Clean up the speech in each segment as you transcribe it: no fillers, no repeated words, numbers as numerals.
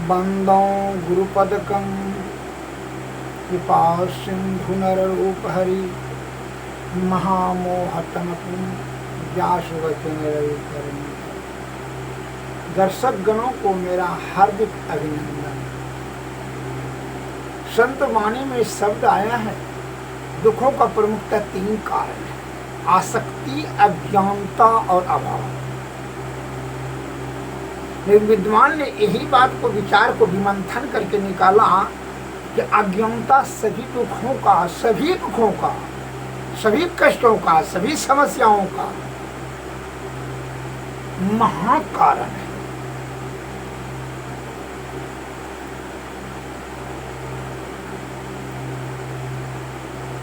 बंदो गुरुपदकं कृपा सिंधु नररूपहरि महामोहतमपुं व्यासवचन रविकरण। दर्शक गणों को मेरा हार्दिक अभिनंदन। संत वाणी में शब्द आया है, दुखों का प्रमुखतः 3 कारण है: आसक्ति, अज्ञानता और अभाव। विद्वान ने यही बात को विचार को विमंथन करके निकाला कि अज्ञानता सभी दुखों का, सभी कष्टों का, सभी समस्याओं का महाकारण है।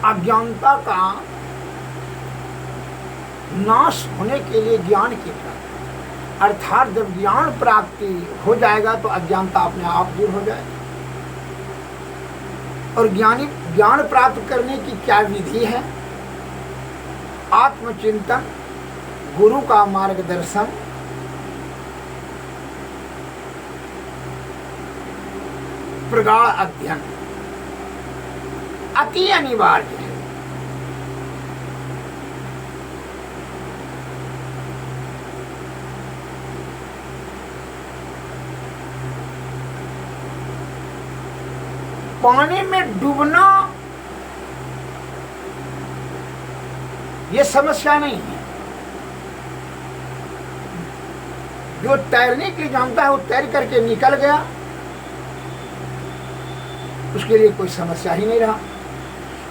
अज्ञानता का नाश होने के लिए ज्ञान की प्राप्ति, अर्थात जब ज्ञान प्राप्ति हो जाएगा तो अज्ञानता अपने आप दूर हो जाएगी। और ज्ञान प्राप्त करने की क्या विधि है? आत्मचिंतन, गुरु का मार्गदर्शन, प्रगाढ़ अध्ययन अति अनिवार्य है। पानी में डूबना ये समस्या नहीं है। जो तैरने के लिए जानता है वो तैर करके निकल गया, उसके लिए कोई समस्या ही नहीं रहा।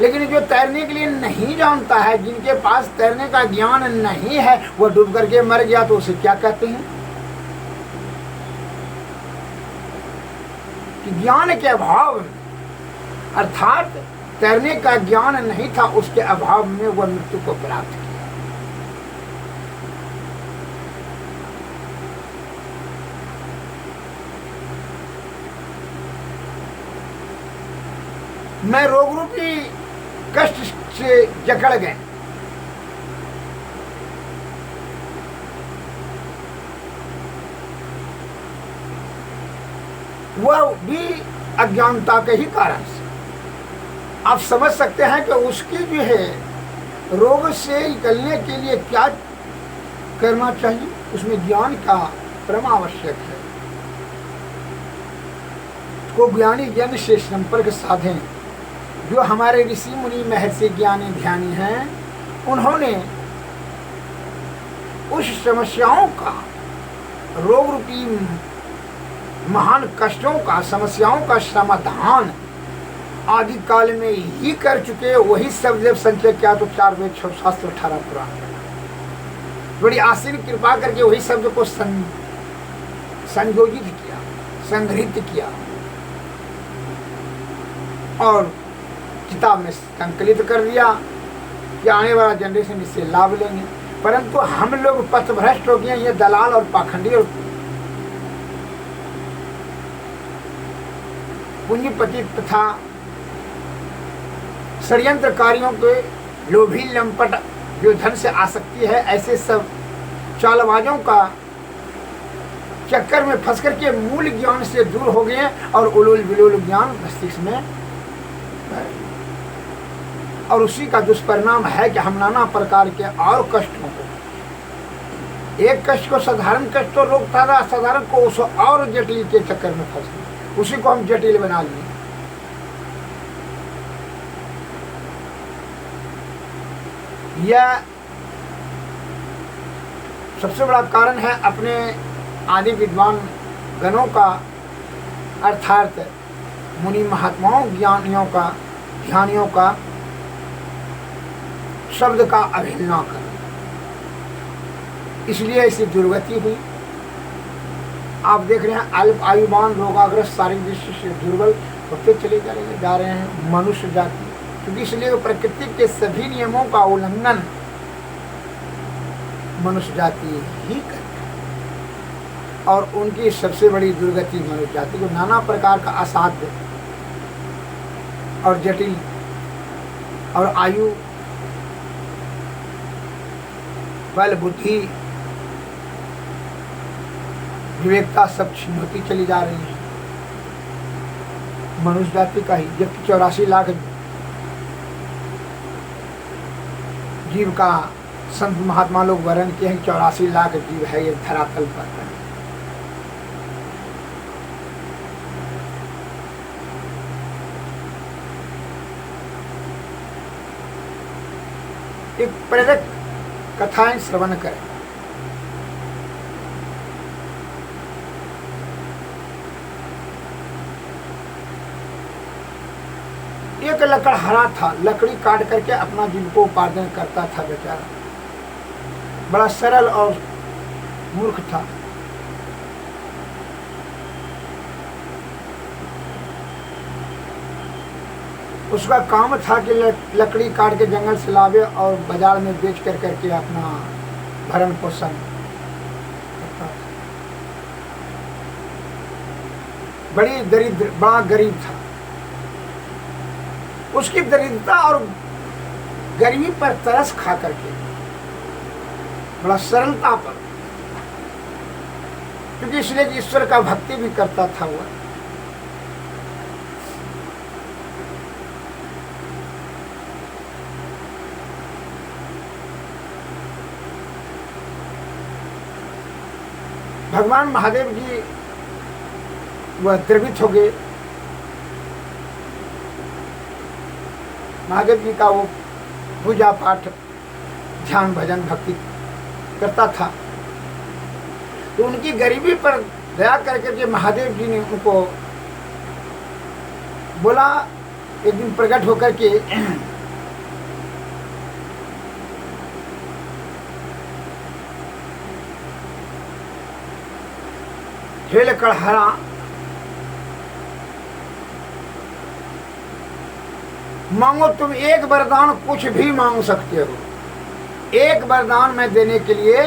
लेकिन जो तैरने के लिए नहीं जानता है, जिनके पास तैरने का ज्ञान नहीं है, वो डूब करके मर गया, तो उसे क्या कहते हैं? कि ज्ञान के अभाव में, अर्थात तैरने का ज्ञान नहीं था, उसके अभाव में वह मृत्यु को प्राप्त किया। मैं रोग रूपी कष्ट से जकड़ गए, वह भी अज्ञानता के ही कारण से। आप समझ सकते हैं कि उसकी जो है रोग से निकलने के लिए क्या करना चाहिए, उसमें ज्ञान का परम आवश्यक है। को ज्ञानी जन से संपर्क साधें। जो हमारे ऋषि मुनि महर्षि ज्ञानी ध्यानी हैं, उन्होंने उस समस्याओं का, रोग रूपी महान कष्टों का, समस्याओं का समाधान आदि काल में ही कर चुके। वही सब जब संचय किया तो 4 वेद 6 शास्त्र 18 पुराण, बड़ी आसीन कृपा करके वही शब्द को संयोजित किया, संग्रहित किया और किताब में संकलित कर दिया कि आने वाला जनरेशन इससे लाभ लेंगे। परंतु हम लोग पथभ्रष्ट हो गए। ये दलाल और पाखंडी और पूंजीपति तथा षड्यंत्रकारियों के लोभी लंपट, जो धन से आसक्ति है, ऐसे सब चालबाजों का चक्कर में फंस करके मूल ज्ञान से दूर हो गए और उलूल बिलूल ज्ञान मस्तिष्क में। और उसी का दुष्परिणाम है कि हम नाना प्रकार के और कष्टों को, एक कष्ट को साधारण कष्ट तो लोग साधारण को उस और जटिल के चक्कर में फंस गए, उसी को हम जटिल बना लिए। यह सबसे बड़ा कारण है अपने आदि विद्वान गणों का, अर्थात मुनि महात्माओं ज्ञानियों का, ध्यानियों का शब्द का अवहेलना करना। इसलिए ऐसी दुर्गति हुई। आप देख रहे हैं अल्प आयुमान, रोगाग्रस्त, शारीरिक दृष्टि से दुर्बल होते चले जा रहे हैं मनुष्य जाति, क्योंकि इसलिए प्रकृति के सभी नियमों का उल्लंघन मनुष्य जाति ही करती है। और उनकी सबसे बड़ी दुर्गति मनुष्य जाति को नाना प्रकार का असाध्य और जटिल और आयु, बल, बुद्धि, विवेकता सब छीन होती चली जा रही है। मनुष्य जाति का ही, जबकि 84 लाख जीव का संत महात्मा लोग वर्णन किए हैं। 84 लाख जीव है ये धरातल पर। एक प्रेरक कथाएं श्रवण करें। एक लकड़हारा था, लकड़ी काट करके अपना जीविकोपार्जन करता था बेचारा, बड़ा सरल और मूर्ख था। उसका काम था कि लकड़ी काट के जंगल से लावे और बाजार में बेच कर करके अपना भरण पोषण करता था। बड़ा गरीब था। उसकी दरिद्रता और गरीबी पर तरस खा करके, बड़ा सरलता पर, क्योंकि इसलिए कि ईश्वर का भक्ति भी करता था वह। भगवान महादेव जी वह द्रवित हो गए। महादेव जी का वो पूजा पाठ, ध्यान, भजन, भक्ति करता था। तो उनकी गरीबी पर दया करके जो महादेव जी ने उनको बोला, एक दिन प्रकट होकर के, हे लकड़हारा, मांगो तुम एक वरदान, कुछ भी मांग सकते हो। एक वरदान मैं देने के लिए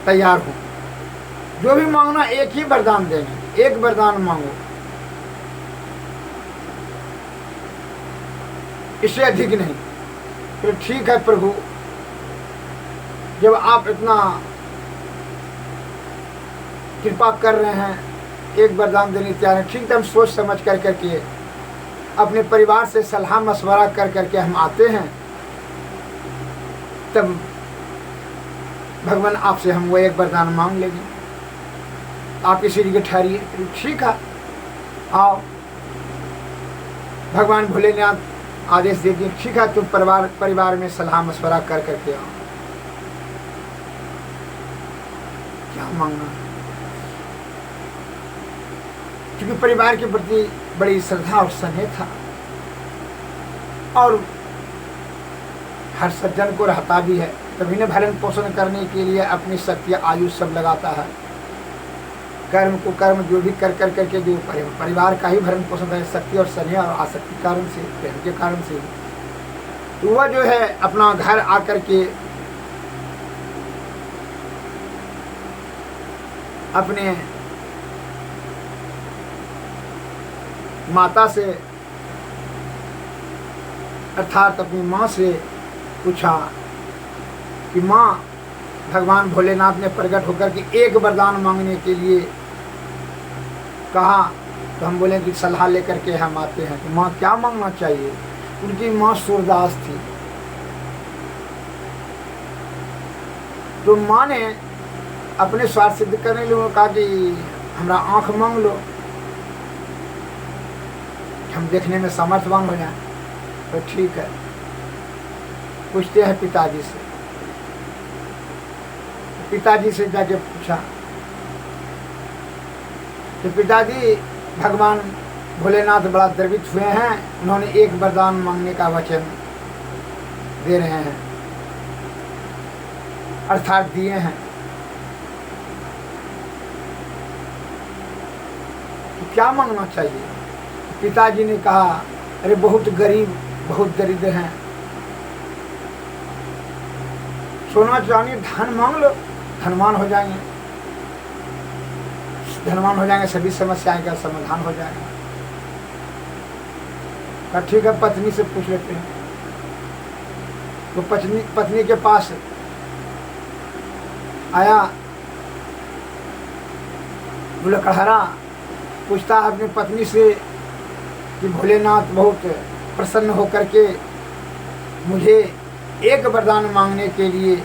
तैयार हूं। जो भी मांगना एक ही वरदान देंगे, एक वरदान मांगो, इससे अधिक नहीं। तो ठीक है प्रभु, जब आप इतना कृपा कर रहे हैं, एक वरदान देने तैयार है, ठीक है, हम सोच समझ कर करके अपने परिवार से सलाह मशवरा कर करके हम आते हैं, तब भगवान आपसे हम वो एक वरदान मांग लेंगे। आप इसी जगह ठहरिए। ठीक है, आओ। भगवान भोलेनाथ आदेश दे दिए, ठीक है, तुम परिवार में सलाह मशवरा कर करके आओ, क्या मांगना। क्योंकि परिवार के प्रति बड़ी श्रद्धा और स्नेह था, और हर सज्जन को रहता भी है, तभी न भरण पोषण करने के लिए अपनी शक्ति आयु सब लगाता है। कर्म को कर्म जो भी कर कर करके जो परिवार का ही भरण पोषण है, शक्ति और स्नेह और आसक्ति कारण से, प्रेम के कारण से, तो वह जो है अपना घर आकर के अपने माता से अर्थात अपनी माँ से पूछा कि माँ, भगवान भोलेनाथ ने प्रकट होकर के एक वरदान मांगने के लिए कहा, तो हम बोले कि सलाह लेकर के हम आते हैं। तो माँ क्या मांगना चाहिए? उनकी माँ सूरदास थी। तो माँ ने अपने स्वार्थ सिद्ध करने के लिए कहा कि हमारा आँख मांग लो, हम देखने में सामर्थ्यवान हो जाए। तो ठीक है, पूछते हैं पिताजी से। पिताजी से जाके पूछा तो पिताजी भगवान भोलेनाथ बड़ा द्रवित हुए हैं, उन्होंने एक वरदान मांगने का वचन दे रहे हैं, अर्थात दिए हैं। तो क्या मांगना चाहिए? पिताजी ने कहा, अरे बहुत गरीब, बहुत दरिद्र हैं, सोना चांदी धन मांग लो, धनवान हो जाएंगे, धनवान हो जाएंगे, सभी समस्याएं का समाधान हो जाएगा। कहा ठीक है, पत्नी से पूछ लेते हैं। तो पत्नी के पास आया, बोला, कड़हरा पूछता अपनी पत्नी से कि भोलेनाथ बहुत प्रसन्न होकर के मुझे एक वरदान मांगने के लिए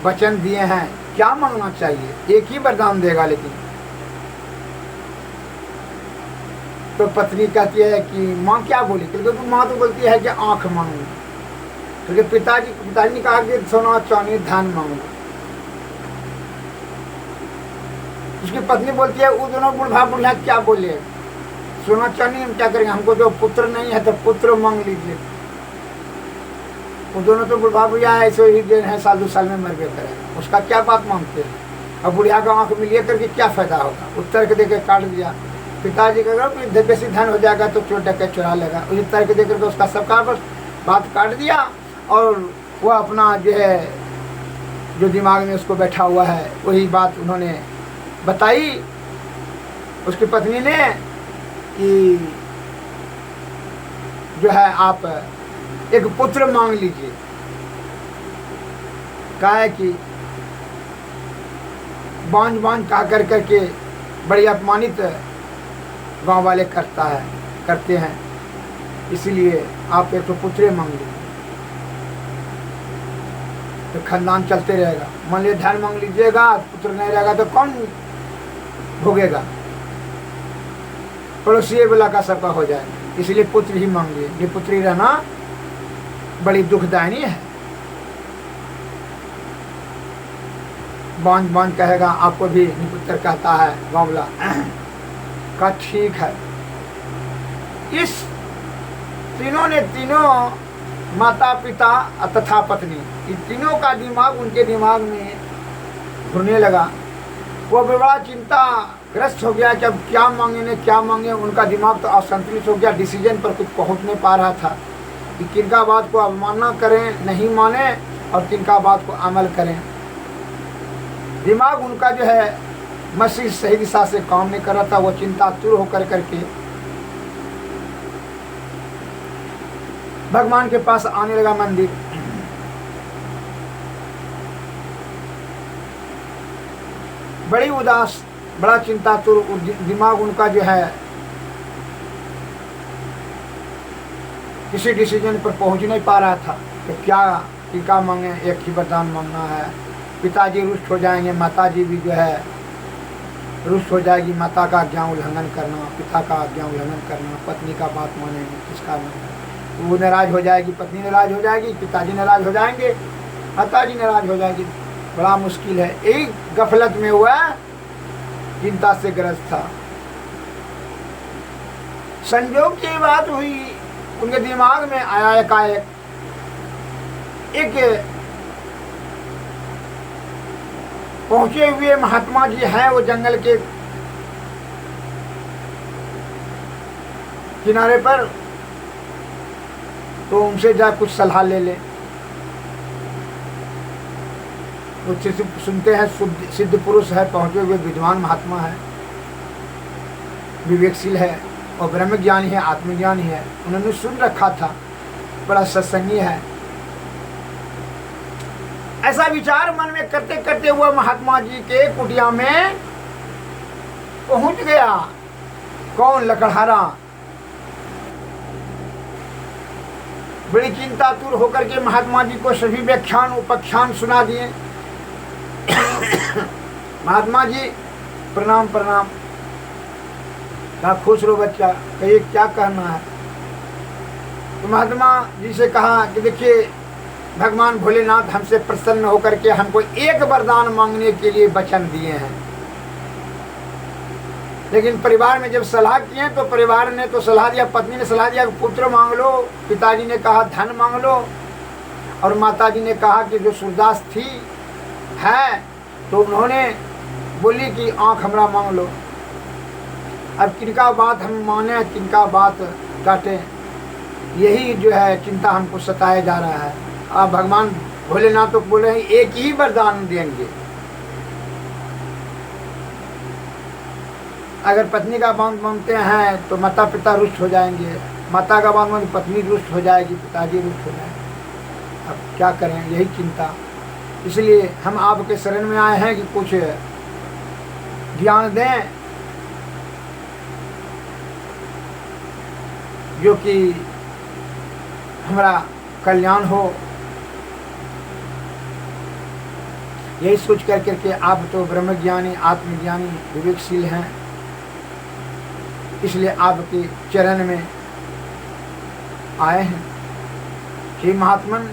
वचन दिए हैं, क्या मांगना चाहिए? एक ही वरदान देगा। लेकिन तो पत्नी कहती है कि माँ क्या बोली? क्योंकि माँ तो बोलती है कि आंख मांगू। क्योंकि पिताजी ने कहा कि सोना चांदी धन मांगो। उसकी पत्नी बोलती है वो दोनों बुढ़ा बुढ़िया क्या बोले, सोना चांदी हम क्या करेंगे, हमको तो पुत्र नहीं है तो पुत्र मांग लीजिए। वो दोनों तो बुढ़ा बुढ़िया ऐसे ही दिन है, साल 2 साल में मर गए करें, उसका क्या बात मांगते हैं। अब बुढ़िया का आंख में लिए करके क्या फायदा होगा? उत्तर के देकर काट दिया। पिताजी का बेसी धन हो जाएगा तो चोर डकैत चुरा लेगा। उस तरह के देकर के उसका सबका बस बात काट दिया और वो अपना जो है जो दिमाग में उसको बैठा हुआ है वही बात उन्होंने बताई उसकी पत्नी ने कि जो है आप एक पुत्र मांग लीजिए। कहा है कि बांझ कहा कर करके बड़ी अपमानित गांव वाले करते हैं, इसलिए आप एक तो पुत्र मांग लीजिए तो खानदान चलते रहेगा। मान लीजिए धन मांग लीजिएगा, पुत्र नहीं रहेगा तो कौन भोगेगा? पड़ोसी वाला का सबका हो जाएगा। इसलिए पुत्र ही मांगिए। ये पुत्री रहना बड़ी दुखदायी है। बांझ कहेगा आपको भी पुत्र कहता है गाँवला का ठीक है। इस तीनों माता पिता तथा पत्नी, इन तीनों का दिमाग उनके दिमाग में घूरने लगा। वो बड़ा चिंताग्रस्त हो गया कि अब क्या मांगे। उनका दिमाग तो असंतुलित हो गया, डिसीजन पर कुछ पहुंच नहीं पा रहा था कि किनका बात को अवमानना करें, नहीं माने, और किनका बात को अमल करें। दिमाग उनका जो है मस्तिष्क सही दिशा से काम नहीं कर रहा था। वो चिंतातुर होकर करके भगवान के पास आने लगा मंदिर। बड़ी उदास, बड़ा चिंतातुर, दिमाग उनका जो है किसी डिसीजन पर पहुंच नहीं पा रहा था कि क्या मांगे। एक ही वरदान मांगना है। पिताजी रुष्ट हो जाएंगे, माताजी भी जो है रुष्ट हो जाएगी। माता का आज्ञा उल्लंघन करना, पिता का आज्ञा उल्लंघन करना, पत्नी का बात मानेंगे, किसका मानेंगे? वो नाराज हो जाएगी, पत्नी नाराज हो जाएगी, पिताजी नाराज हो जाएंगे, माताजी नाराज हो जाएगी। बड़ा मुश्किल है। एक गफलत में हुआ चिंता से ग्रस्त था। संजोग की बात हुई, उनके दिमाग में आया एकाएक एक पहुंचे हुए महात्मा जी हैं, वो जंगल के किनारे पर, तो उनसे जा कुछ सलाह ले ले। वो सुनते हैं सिद्ध पुरुष है, पहुंचे हुए विद्वान महात्मा है, विवेकशील है और ब्रह्म ज्ञानी है, आत्मज्ञानी है। उन्होंने सुन रखा था, बड़ा सत्संगी है। ऐसा विचार मन में करते करते हुआ महात्मा जी के कुटिया में पहुंच गया। कौन? लकड़हारा। बड़ी चिंतातुर होकर के महात्मा जी को सभी व्याख्यान उपाख्यान सुना दिए। महात्मा जी प्रणाम। कहा खुश रहो बच्चा, कहिए क्या कहना है। तो महात्मा जी से कहा कि देखिए भगवान भोलेनाथ हमसे प्रसन्न होकर के हमको एक वरदान मांगने के लिए वचन दिए हैं, लेकिन परिवार में जब सलाह किए तो परिवार ने तो सलाह दिया, पत्नी ने सलाह दिया पुत्र मांग लो, पिताजी ने कहा धन मांग लो, और माताजी ने कहा कि जो सूरदास थी है तो उन्होंने बोली कि आँख हमरा मांग लो। अब किनका बात हम माने, किनका बात काटें, यही जो है चिंता हमको सताया जा रहा है। अब भगवान भोलेनाथ तो बोल रहे हैं एक ही वरदान देंगे। अगर पत्नी का बात मांगते हैं तो माता पिता रुष्ट हो जाएंगे, माता का बात मांगते पत्नी रुष्ट हो जाएगी, पिताजी रुष्ट हो जाएंगे। अब क्या करें, यही चिंता। इसलिए हम आपके शरण में आए हैं कि कुछ ज्ञान दें। जो कि हमारा कल्याण हो। यही सोच कर करके आप तो ब्रह्मज्ञानी आत्मज्ञानी विवेकशील हैं, इसलिए आपके चरण में आए हैं। हे महात्मन,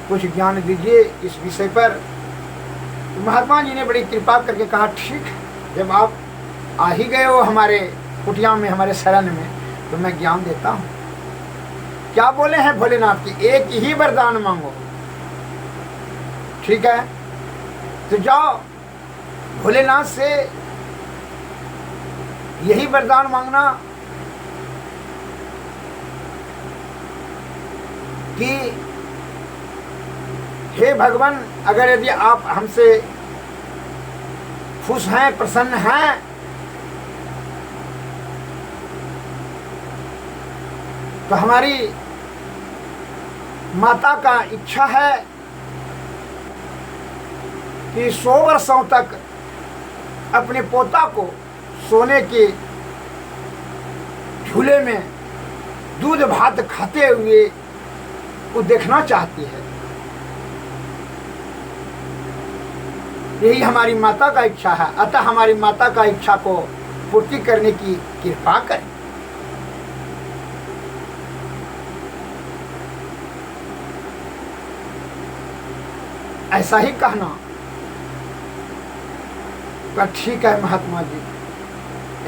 कुछ ज्ञान दीजिए इस विषय पर। तो महात्मा जी ने बड़ी कृपा करके कहा, ठीक है, जब आप आ ही गए हो हमारे कुटिया में, हमारे शरण में, तो मैं ज्ञान देता हूँ। क्या बोले हैं भोलेनाथ की, एक ही वरदान मांगो। ठीक है, तो जाओ भोलेनाथ से यही वरदान मांगना कि हे भगवान, अगर यदि आप हमसे खुश हैं, प्रसन्न हैं, तो हमारी माता का इच्छा है कि 100 वर्षों तक अपने पोता को सोने के झूले में दूध भात खाते हुए वो देखना चाहती है। यही हमारी माता का इच्छा है, अतः हमारी माता का इच्छा को पूर्ति करने की कृपा करें। ऐसा ही कहना। पर ठीक है महात्मा जी,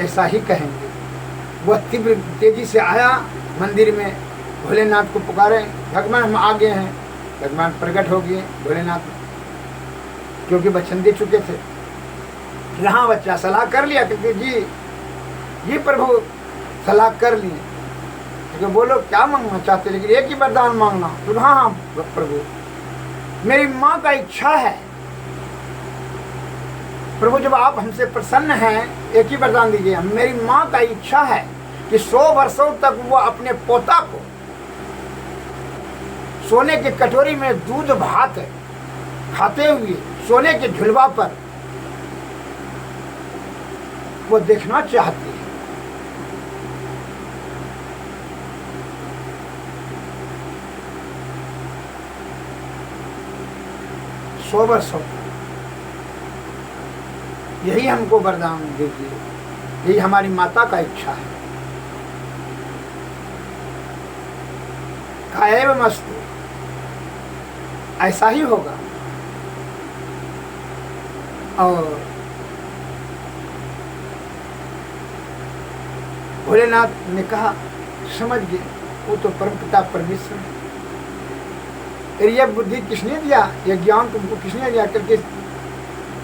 ऐसा ही कहेंगे। वह तीव्र तेजी से आया मंदिर में, भोलेनाथ को पुकारे, भगवान हम आ गए हैं। भगवान प्रकट हो गए भोलेनाथ, क्योंकि वचन दे चुके थे। यहाँ बच्चा सलाह कर लिया क्योंकि जी प्रभु सलाह कर लिए, क्योंकि बोलो क्या मांगना चाहते, लेकिन एक ही वरदान मांगना। तो हाँ प्रभु, मेरी माँ का इच्छा है प्रभु, जब आप हमसे प्रसन्न हैं, एक ही वरदान दीजिए। मेरी माँ का इच्छा है कि 100 वर्षों तक वो अपने पोता को सोने के कटोरी में दूध भात खाते हुए सोने के झुलवा पर वो देखना चाहती है। सौ वर्षों यही हमको वरदान दीजिए, यही हमारी माता का इच्छा है। कायव मस्तु, ऐसा ही होगा। और भोलेनाथ ने कहा, समझ गए, वो तो परमपिता परमेश्वर है। यह बुद्धि किसने दिया, यह ज्ञान तुमको किसने दिया, करके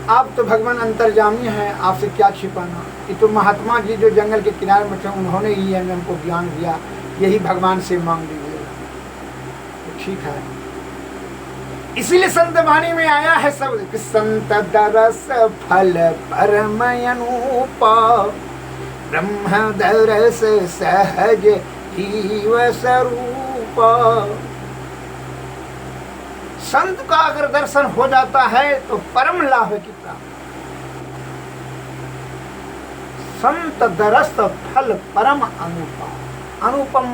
आप तो भगवान अंतर्जामी हैं, आपसे क्या छिपाना। ये तो महात्मा जी जो जंगल के किनारे में थे, उन्होंने ही हमको ज्ञान दिया, यही भगवान से मांग लीजिए। तो ठीक है, इसीलिए संत वाणी में आया है शब्द, संत दरस फल परम अनूपा, ब्रह्म दरस सहज जीव स्वरूपा। संत का अगर दर्शन हो जाता है तो परम लाभ की प्राप्ति। संत दरस फल परम अनुपा, अनुपम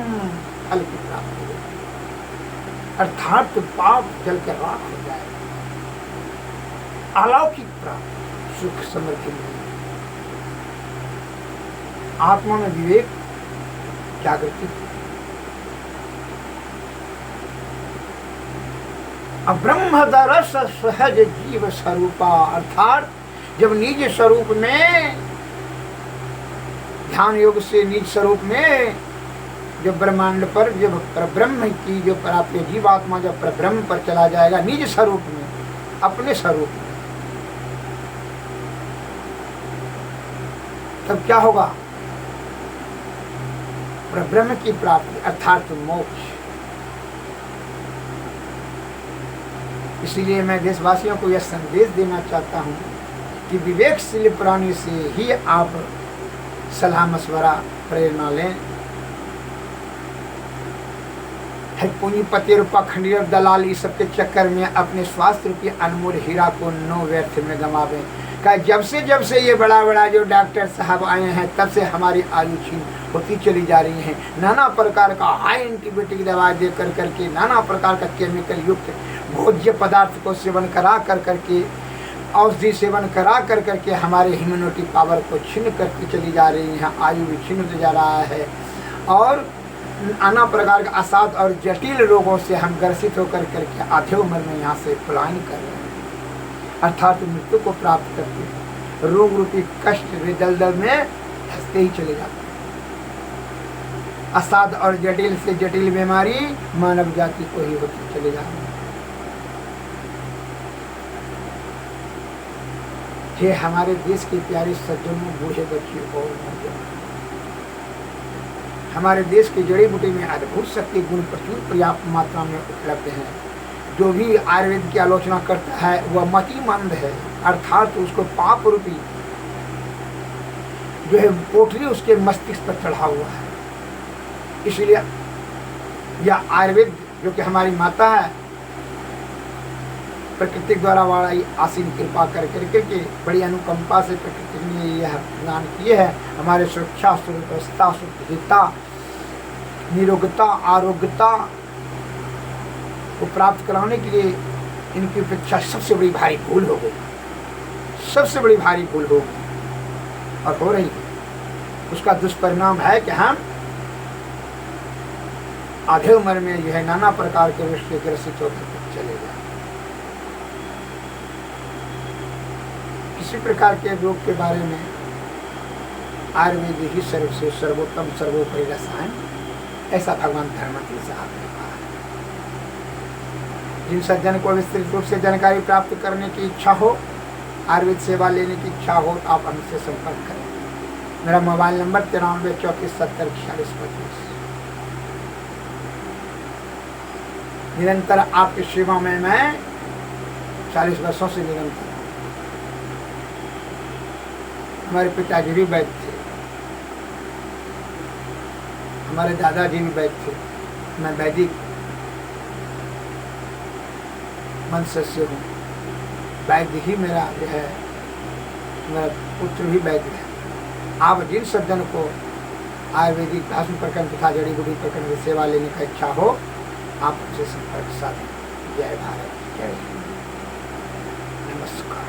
फल की प्राप्ति, अर्थात तो पाप जल के राख हो जाए, अलौकिक प्राप्ति, सुख समृद्धि में, आत्मा में विवेक जागृति। ब्रह्म दरस सहज जीव स्वरूपा, अर्थात जब निज स्वरूप में ध्यान योग से निज स्वरूप में जो ब्रह्मांड पर जब परब्रह्म की जो प्राप्ति, जीवात्मा जब परब्रह्म पर चला जाएगा निज स्वरूप में, अपने स्वरूप में, तब क्या होगा, परब्रह्म की प्राप्ति अर्थात मोक्ष। इसलिए मैं देशवासियों को यह संदेश देना चाहता हूँ कि विवेकशील प्राणी से ही आप सलाह मशवरा प्रेरणा लें। है पूंजीपति और पाखंडी और दलाल इस सबके चक्कर में अपने स्वास्थ्य रूपी अनमोल हीरा को नो व्यर्थ में गंवावें। का जब से ये बड़ा बड़ा जो डॉक्टर साहब आए हैं तब से हमारी आयु छीन होती चली जा रही है। नाना प्रकार का हाई एंटीबायोटिक दवा दे कर करके, नाना प्रकार का केमिकल युक्त भोज्य पदार्थ को सेवन करा कर करके, औषधि सेवन करा कर करके हमारे इम्यूनिटी पावर को छीन करके चली जा रही है। आयु भी छीन होते जा रहा है और नाना प्रकार का असाध और जटिल रोगों से हम ग्रसित होकर करके आधे उम्र में यहाँ से पलायन कर रहे हैं, अर्थात मृत्यु को प्राप्त करते हैं। रोग रूपी कष्ट वे दलदल में धंसते ही चले जाते हैं। असाध और जटिल से जटिल बीमारी मानव जाति को ही होती चले जा रही है। ये हमारे देश के प्यारे सज्जनों, बूढ़े बच्चे और नौजवान, हमारे देश की जड़ी बूटी में अद्भुत शक्ति गुण प्रचुर पर्याप्त मात्रा में उपलब्ध है। जो भी आयुर्वेद की आलोचना करता है वह मतिमंद है, अर्थात उसको पाप रूपी जो है पोटली उसके मस्तिष्क पर चढ़ा हुआ है। इसलिए यह आयुर्वेद जो कि हमारी माता है, प्रकृति द्वारा बड़ी आसीन कृपा कर करके के बड़ी अनुकंपा से प्रकृति ने यह प्रदान किए है। हमारे सुरक्षा, सुव्यवस्था, शुद्धता, निरोगता, आरोग्यता को प्राप्त कराने के लिए इनकी अपेक्षा सबसे बड़ी भारी भूल हो गई, सबसे बड़ी भारी भूल हो गई और हो रही है। उसका दुष्परिणाम है कि हम आधे उम्र में जो है नाना प्रकार के रोग से ग्रसित होकर चले जाए। किसी प्रकार के रोग के बारे में आयुर्वेद ही सर्व सर्वोत्तम सर्वोपरि रसायन, ऐसा भगवान धर्मतीर्थ साहब ने कहा है। जिन सज्जन को विस्तृत रूप से जानकारी प्राप्त करने की इच्छा हो, आयुर्वेद सेवा लेने की इच्छा हो, तो आप हमसे संपर्क करें। मेरा मोबाइल नंबर 93 34 70 46 25। निरंतर आपकी सेवा में मैं 40 वर्षों से निरंतर। हमारे पिताजी भी वैद्य थे, हमारे दादाजी भी वैद्य थे। मैं वैदिक वंश से हूँ, वैद्य ही मेरा जो है, मेरा पुत्र भी वैद्य है। आप जिन सज्जन को आयुर्वेदिक भाषण प्रकरण तथा जड़ी बूटी प्रकरण की सेवा लेने का इच्छा हो, आप हमसे संपर्क साधें। जय भारत, जय हिंद, नमस्कार।